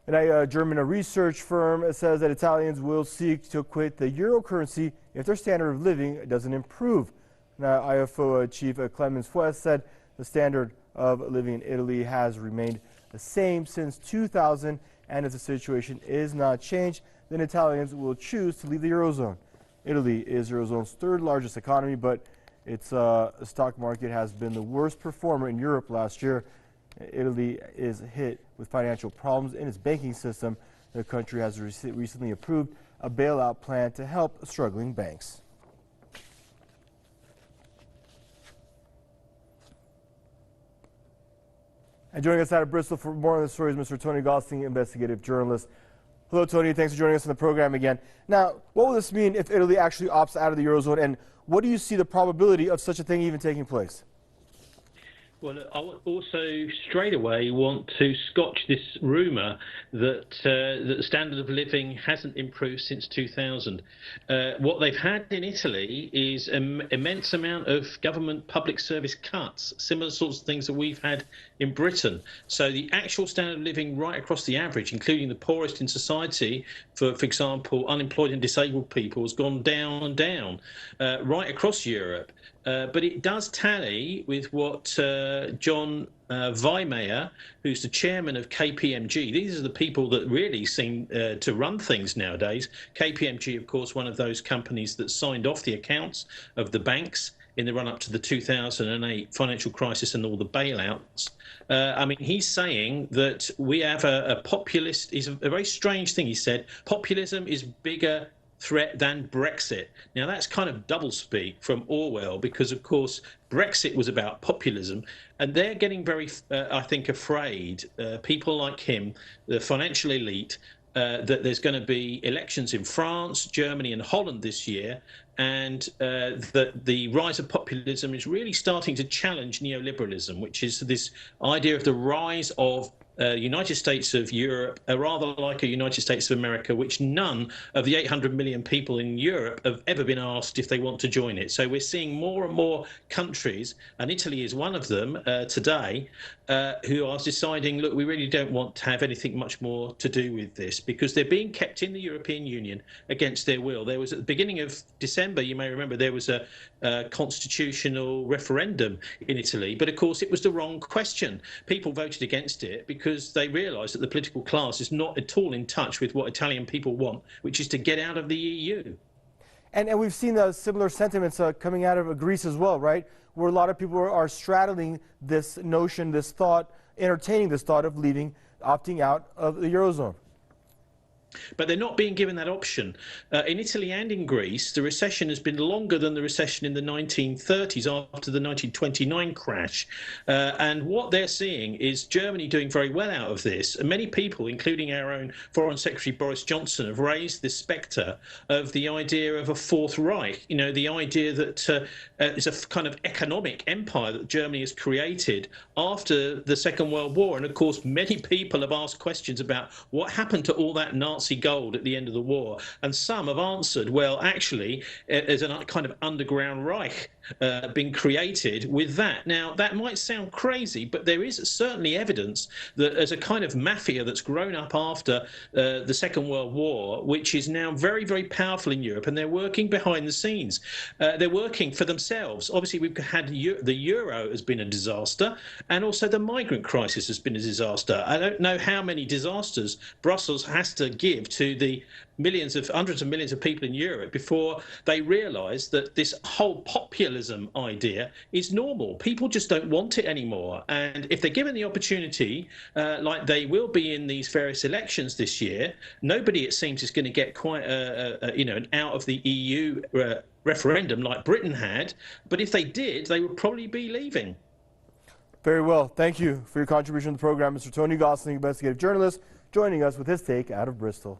And a German research firm says that Italians will seek to quit the euro currency if their standard of living doesn't improve. Now, IFO chief Clemens Fuest said the standard of living in Italy has remained the same since 2000, and if the situation is not changed, then Italians will choose to leave the eurozone. Italy is the eurozone's third largest economy, but its stock market has been the worst performer in Europe last year. Italy is hit with financial problems in its banking system. The country has recently approved a bailout plan to help struggling banks. And joining us out of Bristol for more on the story is Mr. Tony Gosling, investigative journalist. Hello, Tony. Thanks for joining us on the program again. Now, what will this mean if Italy actually opts out of the eurozone, and what do you see the probability of such a thing even taking place? Well, I would also straight away want to scotch this rumour that the standard of living hasn't improved since 2000. What they've had in Italy is an immense amount of government public service cuts, similar sorts of things that we've had in Britain. So the actual standard of living right across the average, including the poorest in society, for example, unemployed and disabled people, has gone down and down right across Europe. But it does tally with what John Weimeyer, who's the chairman of KPMG. These are the people that really seem to run things nowadays. KPMG, of course, one of those companies that signed off the accounts of the banks in the run-up to the 2008 financial crisis and all the bailouts. I mean, he's saying that we have a populist, is a very strange thing, he said. Populism is bigger threat than Brexit. Now, that's kind of doublespeak from Orwell, because, of course, Brexit was about populism, and they're getting very, I think, afraid, people like him, the financial elite, that there's going to be elections in France, Germany and Holland this year, and that the rise of populism is really starting to challenge neoliberalism, which is this idea of the rise of United States of Europe, rather like a United States of America, which none of the 800 million people in Europe have ever been asked if they want to join it. So we're seeing more and more countries, and Italy is one of them today, who are deciding, look, we really don't want to have anything much more to do with this, because they're being kept in the European Union against their will. There was, at the beginning of December, you may remember, there was a constitutional referendum in Italy, but of course it was the wrong question. People voted against it because they realised that the political class is not at all in touch with what Italian people want, which is to get out of the EU. And we've seen similar sentiments coming out of Greece as well, right? Where a lot of people are straddling this notion, this thought, entertaining this thought of leaving, opting out of the eurozone. But they're not being given that option. In Italy and in Greece, the recession has been longer than the recession in the 1930s after the 1929 crash. And what they're seeing is Germany doing very well out of this. And many people, including our own Foreign Secretary Boris Johnson, have raised this spectre of the idea of a Fourth Reich. You know, the idea that it's a kind of economic empire that Germany has created after the Second World War. And of course, many people have asked questions about what happened to all that Nazi gold at the end of the war, and some have answered, well, actually there's a kind of underground Reich being created with that. Now, that might sound crazy, but there is certainly evidence that there's a kind of mafia that's grown up after the Second World War, which is now very, very powerful in Europe, and they're working behind the scenes. They're working for themselves. Obviously, we've had the euro has been a disaster, and also the migrant crisis has been a disaster. I don't know how many disasters Brussels has to give to the hundreds of millions of people in Europe before they realise that this whole populism idea is normal. People just don't want it anymore. And if they're given the opportunity, like they will be in these various elections this year, nobody, it seems, is going to get quite an out of the EU referendum like Britain had. But if they did, they would probably be leaving. Very well. Thank you for your contribution to the program, Mr. Tony Gosling, investigative journalist, joining us with his take out of Bristol.